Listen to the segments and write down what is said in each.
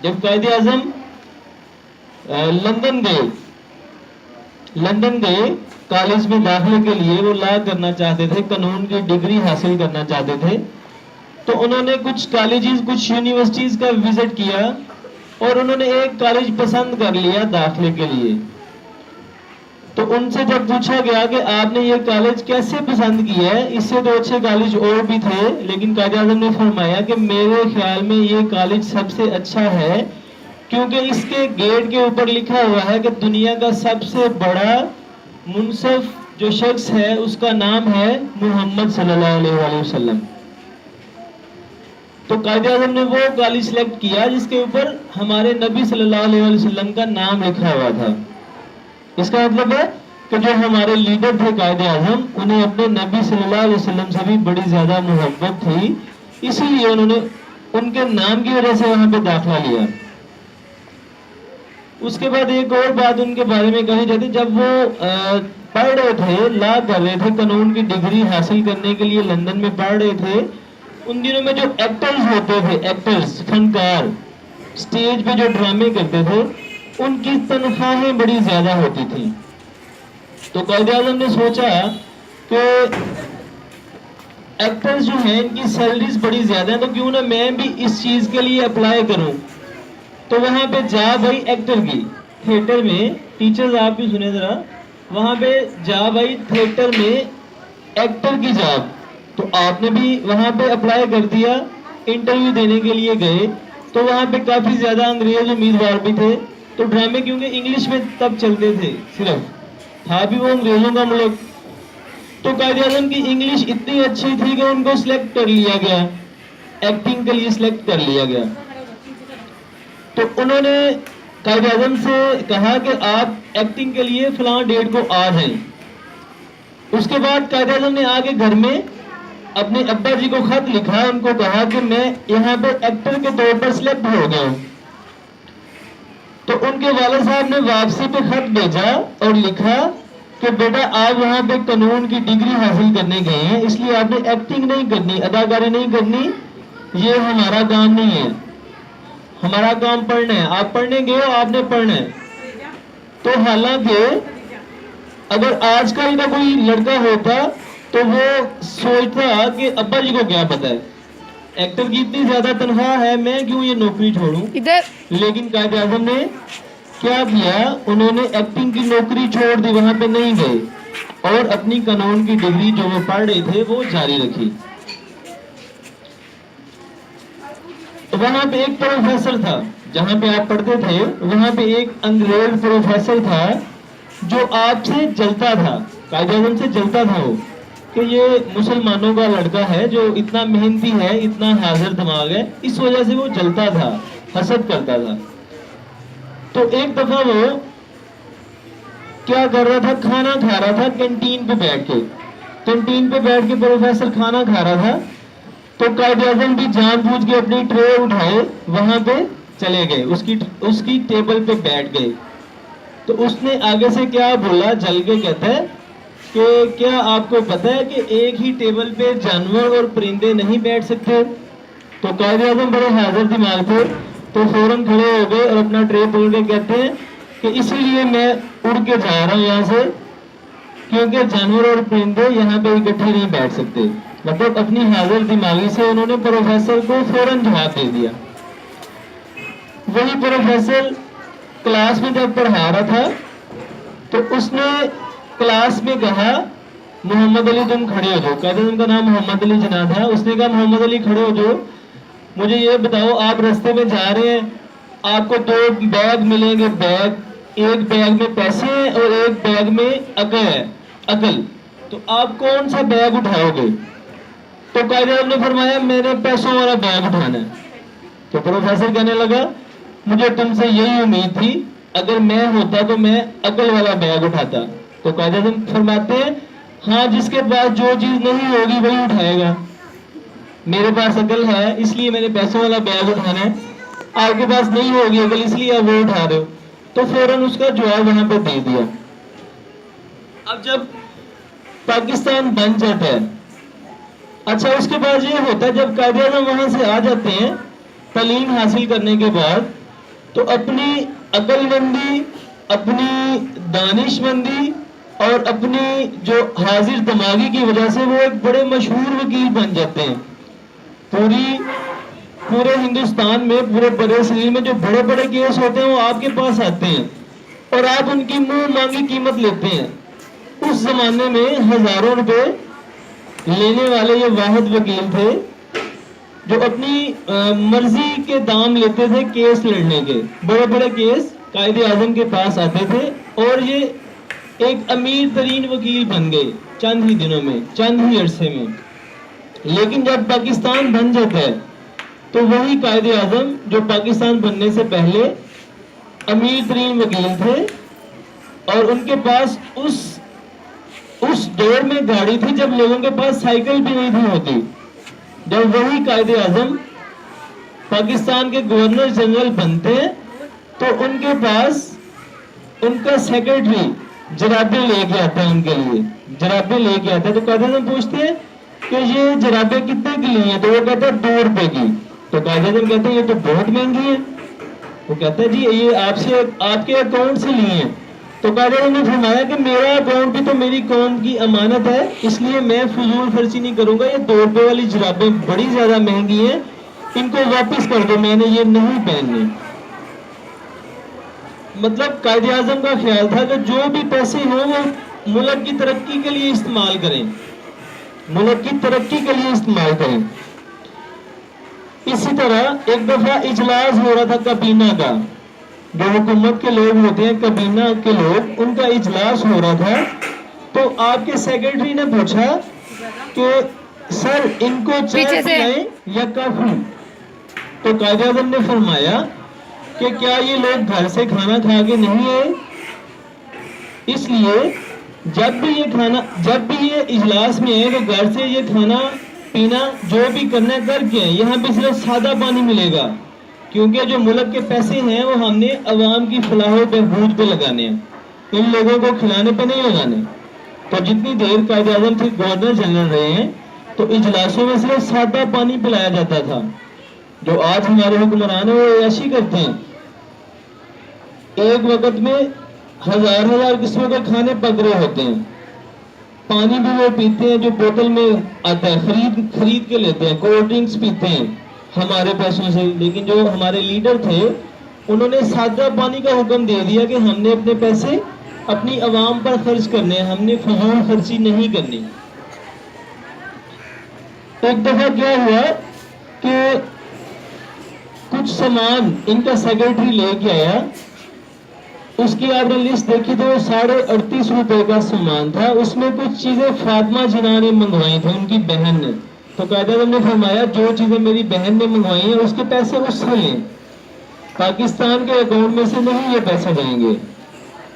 جب قائد اعظم لندن گئے کالج میں داخلے کے لیے، وہ لا کرنا چاہتے تھے، قانون کی ڈگری حاصل کرنا چاہتے تھے، تو انہوں نے کچھ کالجز، کچھ یونیورسٹیز کا وزٹ کیا اور انہوں نے ایک کالج پسند کر لیا داخلے کے لیے۔ تو ان سے جب پوچھا گیا کہ آپ نے یہ کالج کیسے پسند کیا ہے، اس سے تو اچھے کالج اور بھی تھے، لیکن قائد اعظم نے فرمایا کہ میرے خیال میں یہ کالج سب سے اچھا ہے کیونکہ اس کے گیٹ کے اوپر لکھا ہوا ہے کہ دنیا کا سب سے بڑا منصف جو شخص ہے اس کا نام ہے محمد صلی اللہ علیہ وسلم۔ تو قائد اعظم نے وہ کالج سلیکٹ کیا جس کے اوپر ہمارے نبی صلی اللہ علیہ وسلم کا نام لکھا ہوا تھا۔ اس کا مطلب ہے کہ جو ہمارے لیڈر تھے قائد اعظم، انہیں اپنے نبی صلی اللہ علیہ وسلم سے بھی بڑی زیادہ محبت تھی، اسی لیے انہوں نے ان کے نام کی وجہ سے وہاں پہ داخلہ لیا۔ اس کے بعد ایک اور بات ان کے بارے میں کہی جاتی، جب وہ پڑھ رہے تھے، لا کر رہے تھے، قانون کی ڈگری حاصل کرنے کے لیے لندن میں پڑھ رہے تھے، ان دنوں میں جو ایکٹرز ہوتے تھے، ایکٹرز، فنکار، سٹیج پہ جو ڈرامے کرتے تھے، ان کی تنخواہیں بڑی زیادہ ہوتی تھی۔ تو قائد اعظم نے سوچا کہ ایکٹرز جو ہیں ان کی سیلریز بڑی زیادہ ہیں، تو کیوں نہ میں بھی اس چیز کے لیے اپلائی کروں۔ تو وہاں پہ جا بھائی ایکٹر کی، تھیٹر میں، ٹیچرز آپ بھی سنیں ذرا، وہاں پہ جا بھائی تھیٹر میں ایکٹر کی جاب۔ تو آپ نے بھی وہاں پہ اپلائی کر دیا، انٹرویو دینے کے لیے گئے، تو وہاں پہ کافی زیادہ انگریز امیدوار بھی تھے، تو ڈرامے کیونکہ انگلش میں تب چلتے تھے، صرف تھا بھی وہ انگریزوں کا ملک، تو قائد اعظم کی انگلش اتنی اچھی تھی کہ ان کو سلیکٹ کر لیا گیا، ایکٹنگ کے لیے سلیکٹ کر لیا گیا۔ تو انہوں نے قائد اعظم سے کہا کہ آپ ایکٹنگ کے لیے فلاں ڈیٹ کو آ جائیں۔ اس کے بعد قائد اعظم نے آگے گھر میں اپنے ابا جی کو خط لکھا، ان کو کہا کہ میں یہاں پہ ایکٹر کے طور پر سلیکٹ ہو گیا ہوں۔ تو ان کے والد صاحب نے واپسی پہ خط بھیجا اور لکھا کہ بیٹا آپ وہاں پہ قانون کی ڈگری حاصل کرنے گئے ہیں، اس لیے آپ نے ایکٹنگ نہیں کرنی، اداکاری نہیں کرنی، یہ ہمارا کام نہیں ہے، ہمارا کام پڑھنا ہے، آپ پڑھنے گئے ہو، آپ نے پڑھنا ہے۔ تو حالانکہ اگر آج کل کا کوئی لڑکا ہوتا تو وہ سوچتا کہ ابا جی کو کیا پتا ہے، ایکٹر کی اتنی زیادہ تنخواہ ہے، میں کیوں یہ نوکری چھوڑوں۔ لیکن قائد اعظم نے کیا کیا، انہوں نے ایکٹنگ کی نوکری چھوڑ دی، وہاں پہ نہیں گئے اور اپنی قانون کی ڈگری جو وہ پڑھ رہے تھے وہ جاری رکھی۔ وہاں پہ ایک پروفیسر تھا، جہاں پہ آپ پڑھتے تھے وہاں پہ ایک انگریز پروفیسر تھا جو آپ سے جلتا تھا، قائد اعظم سے جلتا تھا، وہ کہ یہ مسلمانوں کا لڑکا ہے جو اتنا محنتی ہے، اتنا حاضر دماغ ہے، اس وجہ سے وہ جلتا تھا، حسد کرتا تھا۔ تو ایک دفعہ وہ کیا کر رہا تھا، کھانا کھا رہا تھا کینٹین پہ بیٹھ کے، کینٹین پہ بیٹھ کے پروفیسر کھانا کھا رہا تھا، تو قائد اعظم بھی جان بوجھ کے اپنی ٹرے اٹھائے وہاں پہ چلے گئے، اس کی ٹیبل پہ بیٹھ گئے۔ تو اس نے آگے سے کیا بولا، جل کے کہتا ہے کہ کیا آپ کو پتا ہے کہ ایک ہی ٹیبل پہ جانور اور پرندے نہیں بیٹھ سکتے۔ تو قائد اعظم بڑے حاضر دماغ تھے، تو فوراً کھڑے ہو گئے اور اپنا ٹرے پکڑ کے کہتے ہیں کہ اسی لیے میں اڑ کے جا رہا ہوں یہاں سے، کیونکہ جانور اور پرندے یہاں پہ اکٹھے نہیں بیٹھ سکتے۔ مطلب اپنی حاضر دماغی سے انہوں نے پروفیسر کو فوراً جواب دے دیا۔ وہی پروفیسر کلاس میں جب پڑھا رہا تھا تو اس نے کلاس میں کہا محمد علی تم کھڑے ہو جاؤ، کہتے ہیں ان کا نام محمد علی جناح تھا، اس نے کہا محمد علی کھڑے ہو جاؤ، مجھے یہ بتاؤ آپ رستے میں جا رہے ہیں، آپ کو 2 بیگ ملیں گے، ایک بیگ میں پیسے ہیں اور ایک بیگ میں عقل، تو آپ کون سا بیگ اٹھاؤ گے؟ تو قائد اعظم نے فرمایا میں نے پیسوں والا بیگ اٹھانا ہے۔ تو پروفیسر کہنے لگا مجھے تم سے یہی امید تھی، اگر میں ہوتا تو میں عقل والا بیگ اٹھاتا۔ تو قائد اعظم فرماتے ہیں ہاں جس کے پاس جو چیز نہیں ہوگی وہی اٹھائے گا، میرے پاس عقل ہے اس لیے میں نے پیسوں والا بیگ اٹھانا ہے، آپ کے پاس نہیں ہوگی عقل اس لیے آپ وہ اٹھا رہے ہو۔ تو فوراً اس کا جواب وہاں پہ دے دیا۔ اب جب پاکستان بن جاتا ہے، اچھا اس کے بعد یہ ہوتا ہے جب قائد اعظم وہاں سے آ جاتے ہیں تعلیم حاصل کرنے کے بعد، تو اپنی عقل مندی، اپنی دانش مندی اور اپنی جو حاضر دماغی کی وجہ سے وہ ایک بڑے مشہور وکیل بن جاتے ہیں. پورے ہندوستان میں، پورے برے صغیر میں جو بڑے بڑے کیس ہوتے ہیں وہ آپ کے پاس آتے ہیں اور آپ ان کی منہ مانگی قیمت لیتے ہیں. اس زمانے میں ہزاروں روپے لینے والے یہ واحد وکیل تھے جو اپنی مرضی کے دام لیتے تھے کیس لڑنے کے. بڑے بڑے کیس قائد اعظم کے پاس آتے تھے اور یہ ایک امیر ترین وکیل بن گئے چند ہی دنوں میں، چند ہی عرصے میں. لیکن جب پاکستان بن جاتا ہے تو وہی قائد اعظم جو پاکستان بننے سے پہلے امیر ترین وکیل تھے اور ان کے پاس اس دور میں گاڑی تھی جب لوگوں کے پاس سائیکل بھی نہیں تھی ہوتی. جب وہی قائد اعظم پاکستان کے گورنر جنرل بنتے ہیں تو ان کے پاس ان کا سیکرٹری جرابیں لے کے آتا ہے، ان کے لیے جرابیں لے کے آتا ہے. تو قائد اعظم پوچھتے ہیں کہ یہ جرابیں کتنے کی لی ہیں؟ تو وہ کہتا ہے 2 روپے کی. تو قائد اعظم کہتے ہیں یہ تو بہت مہنگی ہے. وہ کہتا ہے جی یہ آپ کے اکاؤنٹ سے لی ہیں. تو قائد اعظم نے فرمایا کہ میرا اکاؤنٹ بھی تو میری قوم کی امانت ہے، اس لیے میں فضول خرچی نہیں کروں گا. یہ 2 روپے والی جرابیں بڑی زیادہ مہنگی ہیں، ان کو واپس کر دو، میں نے یہ نہیں پہننی. مطلب قائد اعظم کا خیال تھا کہ جو بھی پیسے ہوں وہ ملک کی ترقی کے لیے استعمال کریں، ملک کی ترقی کے لیے استعمال کریں. اسی طرح ایک دفعہ اجلاس ہو رہا تھا کابینہ کا، جو حکومت کے لوگ ہوتے ہیں کابینہ کے لوگ، ان کا اجلاس ہو رہا تھا. تو آپ کے سیکرٹری نے پوچھا کہ سر ان کو چائے پلائیں یا کافی؟ تو قائد اعظم نے فرمایا کہ کیا یہ لوگ گھر سے کھانا کھا کے نہیں آئے؟ اس لیے جب بھی یہ اجلاس میں آئے تو گھر سے یہ کھانا پینا جو بھی کرنا ہے کر کے آئے. یہاں پہ صرف سادہ پانی ملے گا کیونکہ جو ملک کے پیسے ہیں وہ ہم نے عوام کی فلاح و بہبود پہ لگانے ہیں، ان لوگوں کو کھلانے پہ نہیں لگانے. تو جتنی دیر قائد اعظم تھے گورنر جنرل رہے ہیں تو اجلاسوں میں صرف سادہ پانی پلایا جاتا تھا. جو آج ہمارے حکمران ہیں وہ ایسی کرتے ہیں، ایک وقت میں ہزار قسموں کے کھانے پک رہے ہوتے ہیں، پانی بھی وہ پیتے ہیں جو بوتل میں آتا ہے، خرید کے لیتے ہیں، کولڈ ڈرنکس پیتے ہیں ہمارے پیسوں سے. لیکن جو ہمارے لیڈر تھے انہوں نے سادہ پانی کا حکم دے دیا کہ ہم نے اپنے پیسے اپنی عوام پر خرچ کرنے ہیں، ہم نے فضول خرچی نہیں کرنی. ایک دفعہ کیا ہوا کہ کچھ سامان ان کا سیکرٹری لے کے آیا، اس کی آپ نے لسٹ دیکھی تو 38.5 روپے کا سامان تھا. اس میں کچھ چیزیں فاطمہ جناح نے منگوائی تھیں، ان کی بہن نے. تو قائد اعظم نے فرمایا جو چیزیں میری بہن نے منگوائی ہیں اس کے پیسے اس سے لیں، پاکستان کے اکاؤنٹ میں سے نہیں یہ پیسے جائیں گے.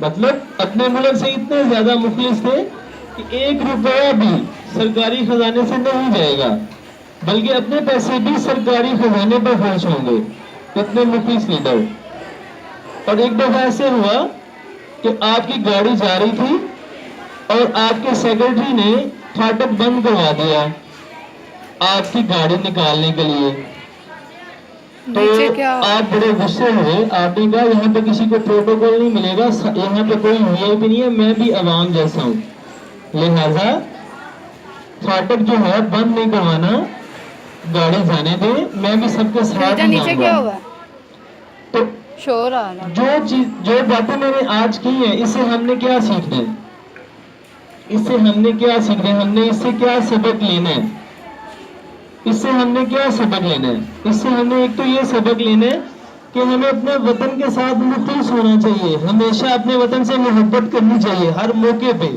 مطلب اپنے ملک سے اتنے زیادہ مخلص تھے کہ 1 روپیہ بھی سرکاری خزانے سے نہیں جائے گا بلکہ اپنے پیسے بھی سرکاری خزانے پر خرچ ہوں گے. اتنے مخلص لیڈر. اور ایک دفعہ ایسے ہوا کہ آپ کی گاڑی جا رہی تھی اور آپ کے سیکرٹری نے پھاٹک بند کروا دیا آپ کی گاڑی نکالنے کے لیے. تو آپ بڑے غصے ہوئے، آپ نے کہا یہاں پہ کسی کو پروٹوکول نہیں ملے گا، یہاں پہ کوئی وی بھی نہیں ہے، میں بھی عوام جیسا ہوں، لہذا پھاٹک جو ہے بند نہیں کروانا، گاڑی جانے دیں، میں بھی سب کے ساتھ جاؤں گا. تو جو باتیں میں نے آج کی ہیں اس سے ہم نے کیا سیکھنا ہے؟ اس سے ہم نے کیا سیکھنا ہے؟ ہم نے اس سے کیا سبق لینا ہے؟ اس سے ہم نے کیا سبق لینا ہے؟ اس سے ہمیں ایک تو یہ سبق لینا ہے کہ ہمیں اپنے وطن کے ساتھ مخلص ہونا چاہیے، ہمیشہ اپنے وطن سے محبت کرنی چاہیے ہر موقع پہ.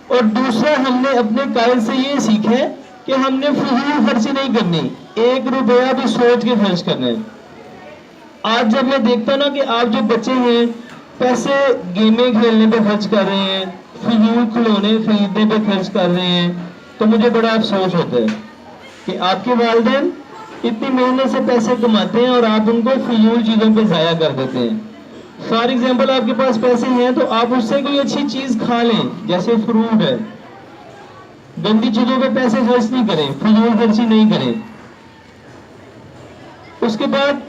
اور دوسرا ہم نے اپنے قائد سے یہ سیکھا ہے کہ ہم نے فضول خرچی نہیں کرنی، 1 روپیہ بھی سوچ کے خرچ کرنا ہے. آج جب میں دیکھتا نا کہ آپ جو بچے ہیں پیسے گیمیں کھیلنے پہ خرچ کر رہے ہیں، فضول کھلونے خریدنے پہ خرچ کر رہے ہیں، تو مجھے بڑا افسوس ہوتا ہے کہ آپ کے والدین اتنی محنت سے پیسے کماتے ہیں اور آپ ان کو فضول چیزوں پہ ضائع کر دیتے ہیں. فار ایگزامپل آپ کے پاس پیسے ہیں تو آپ اس سے کوئی اچھی چیز کھا لیں، جیسے فروٹ ہے. گندی چیزوں پہ پیسے خرچ نہیں کریں، فضول خرچی نہیں کریں. اس کے بعد